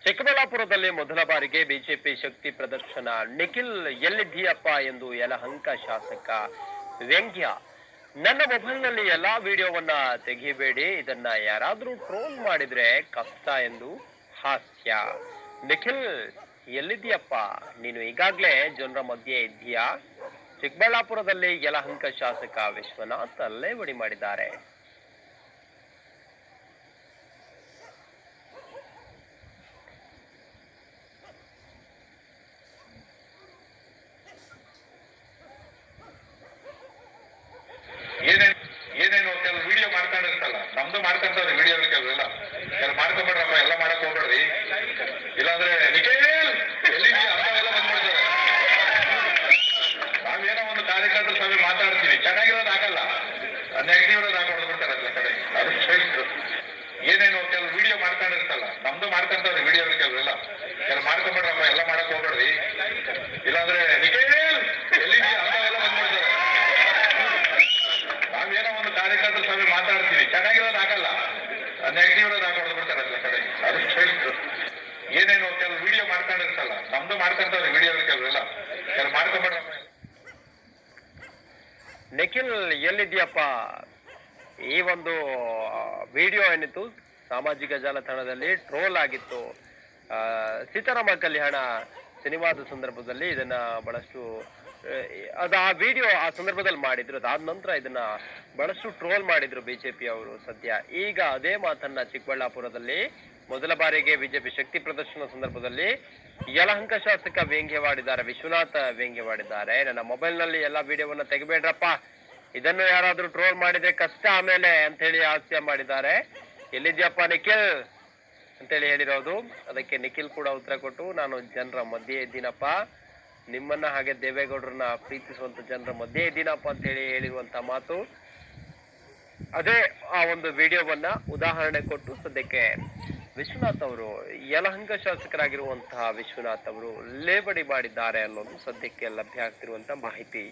ಚಿಕ್ಕಬಳ್ಳಾಪುರದಲ್ಲಿ ಮೊದಲ ಬಾರಿಗೆ ಬಿಜೆಪಿ ಶಕ್ತಿ ಪ್ರದರ್ಶನ. ನಿಖಿಲ್ ಎಲ್ಲಿದ್ದೀಯಪ್ಪ ಎಂದು ಯಲಹಂಕ ಶಾಸಕ ವ್ಯಂಗ್ಯ. ನನ್ನ ಮೊಬೈಲ್ನಲ್ಲಿ ಎಲ್ಲಾ ವಿಡಿಯೋವನ್ನ ತೆಗೆಯಬೇಡಿ, ಇದನ್ನ ಯಾರಾದ್ರೂ ಟ್ರೋಲ್ ಮಾಡಿದ್ರೆ ಕಷ್ಟ ಎಂದು ಹಾಸ್ಯ. ನಿಖಿಲ್ ಎಲ್ಲಿದ್ದೀಯಪ್ಪ, ನೀನು ಈಗಾಗ್ಲೇ ಜನರ ಮಧ್ಯೆ ಇದ್ದೀಯಾ? ಚಿಕ್ಕಬಳ್ಳಾಪುರದಲ್ಲಿ ಯಲಹಂಕ ಶಾಸಕ ವಿಶ್ವನಾಥ್ ಲೇವಡಿ ಮಾಡಿದ್ದಾರೆ. ಏನೇನು ಕೆಲವು ವಿಡಿಯೋ ಮಾಡ್ಕೊಂಡಿರ್ತಲ್ಲ, ನಮ್ದು ಮಾಡ್ಕೊಂತವ್ರಿ ವಿಡಿಯೋ ಕೆಲವೆಲ್ಲ ಮಾಡ್ಕೊಂಡ್ಬಿಡ್ರಪ್ಪ, ಎಲ್ಲ ಮಾಡಕ್ ಹೋಗ್ಬೇಡ್ರಿ, ಇಲ್ಲಾಂದ್ರೆ ನಿಖಿಲ್ ಎಲ್ಲಿದೆಯಾ ಅಂತೆಲ್ಲ ಬಂದ್ಬಿಡ್ತಾರೆ. ನಾವೇನೋ ಒಂದು ಕಾರ್ಯಕರ್ತರ ಸಭೆ ಮಾತಾಡ್ತೀವಿ, ಚೆನ್ನಾಗಿರೋದು ಆಗಲ್ಲ, ನೆಗೆಟಿವ್ ಇರೋದು ಹಾಕೊಂಡು ಬಿಡ್ತಾರೆ ಎಲ್ಲ ಕಡೆ. ಅದು ಏನೇನು ಕೆಲವು ವಿಡಿಯೋ ಮಾಡ್ಕೊಂಡಿರ್ತಲ್ಲ, ನಮ್ದು ಮಾಡ್ಕೊಂತವ್ರಿ ವಿಡಿಯೋ ಕೆಲವೆಲ್ಲ ಮಾಡ್ಕೊಂಡ್ಬಿಡ್ರಪ್ಪ, ಎಲ್ಲ ಮಾಡಕ್ ಹೋಗ್ಬೇಡ್ರಿ, ಇಲ್ಲಾಂದ್ರೆ ನಿಖಿಲ್ ಎಲ್ಲಿದೆಯಾ ಅಂತೆಲ್ಲ ಬಂದ್ಬಿಡ್ತಾರೆ. ನಾವೇನೋ ಒಂದು ಕಾರ್ಯಕರ್ತರ ಸಭೆ ಮಾತಾಡ್ತೀವಿ, ಚೆನ್ನಾಗಿರೋದು ಆಗಲ್ಲ, ನೆಗೆಟಿವ್ ಇರೋದು ಹಾಕೊಂಡು ಬಿಡ್ತಾರೆ ಎಲ್ಲ ಕಡೆ. ಅದು ಏನೇನು ಕೆಲವು ವಿಡಿಯೋ ಮಾಡ್ಕೊಂಡಿರ್ತಲ್ಲ, ನಮ್ದು ಮಾಡ್ಕೊಂತವ್ರಿ ವಿಡಿಯೋ ಕೆಲವೆಲ್ಲ ಮಾಡ್ಕೊಂಡ್ಬಿಡ್ರಪ್ಪ. ನಿಖಿಲ್ ಎಲ್ಲಿದ್ಯಪ್ಪ, ಈ ಒಂದು ವಿಡಿಯೋ ಏನಿತ್ತು ಸಾಮಾಜಿಕ ಜಾಲತಾಣದಲ್ಲಿ ಟ್ರೋಲ್ ಆಗಿತ್ತು. ಸೀತಾರಾಮ ಕಲ್ಯಾಣ ಸಿನಿಮಾದ ಸಂದರ್ಭದಲ್ಲಿ ಇದನ್ನ ಬಹಳಷ್ಟು ಆ ವಿಡಿಯೋ ಆ ಸಂದರ್ಭದಲ್ಲಿ ಮಾಡಿದ್ರು. ಅದಾದ ನಂತರ ಇದನ್ನ ಬಹಳಷ್ಟು ಟ್ರೋಲ್ ಮಾಡಿದ್ರು ಬಿಜೆಪಿ ಅವರು. ಸದ್ಯ ಈಗ ಅದೇ ಮಾತನ್ನ ಚಿಕ್ಕಬಳ್ಳಾಪುರದಲ್ಲಿ ಮೊದಲ ಬಾರಿಗೆ ಬಿಜೆಪಿ ಶಕ್ತಿ ಪ್ರದರ್ಶನ ಸಂದರ್ಭದಲ್ಲಿ ಯಲಹಂಕ ಶಾಸಕ ವ್ಯಂಗ್ಯವಾಡಿದ್ದಾರೆ, ವಿಶ್ವನಾಥ್ ವ್ಯಂಗ್ಯವಾಡಿದ್ದಾರೆ. ನನ್ನ ಮೊಬೈಲ್ ನಲ್ಲಿ ಎಲ್ಲಾ ವಿಡಿಯೋವನ್ನ ತೆಗಿಬೇಡ್ರಪ್ಪ, ಇದನ್ನು ಯಾರಾದ್ರೂ ಟ್ರೋಲ್ ಮಾಡಿದ್ರೆ ಕಷ್ಟ ಆಮೇಲೆ ಅಂತ ಹೇಳಿ ಹಾಸ್ಯ ಮಾಡಿದ್ದಾರೆ. ಎಲ್ಲಿದ್ಯಪ್ಪ ನಿಖಿಲ್ ಅಂತೇಳಿ ಹೇಳಿರೋದು. ಅದಕ್ಕೆ ನಿಖಿಲ್ ಕೂಡ ಉತ್ತರ ಕೊಟ್ಟು, ನಾನು ಜನರ ಮಧ್ಯೆ ಇದ್ದೀನಪ್ಪ, ನಿಮ್ಮನ್ನ ಹಾಗೆ ದೇವೇಗೌಡರನ್ನ ಪ್ರೀತಿಸುವಂತ ಜನರ ಮಧ್ಯೆ ಇದ್ದೀನಪ್ಪ ಅಂತ ಹೇಳಿ ಹೇಳಿರುವಂತ ಮಾತು. ಅದೇ ಆ ಒಂದು ವಿಡಿಯೋವನ್ನ ಉದಾಹರಣೆ ಕೊಟ್ಟು ಸದ್ಯಕ್ಕೆ ವಿಶ್ವನಾಥ್ ಅವರು, ಯಲಹಂಕ ಶಾಸಕರಾಗಿರುವಂತಹ ವಿಶ್ವನಾಥ್ ಅವರು ಲೇವಡಿ ಮಾಡಿದ್ದಾರೆ ಅನ್ನೋದು ಸದ್ಯಕ್ಕೆ ಲಭ್ಯ ಆಗ್ತಿರುವಂತ ಮಾಹಿತಿ.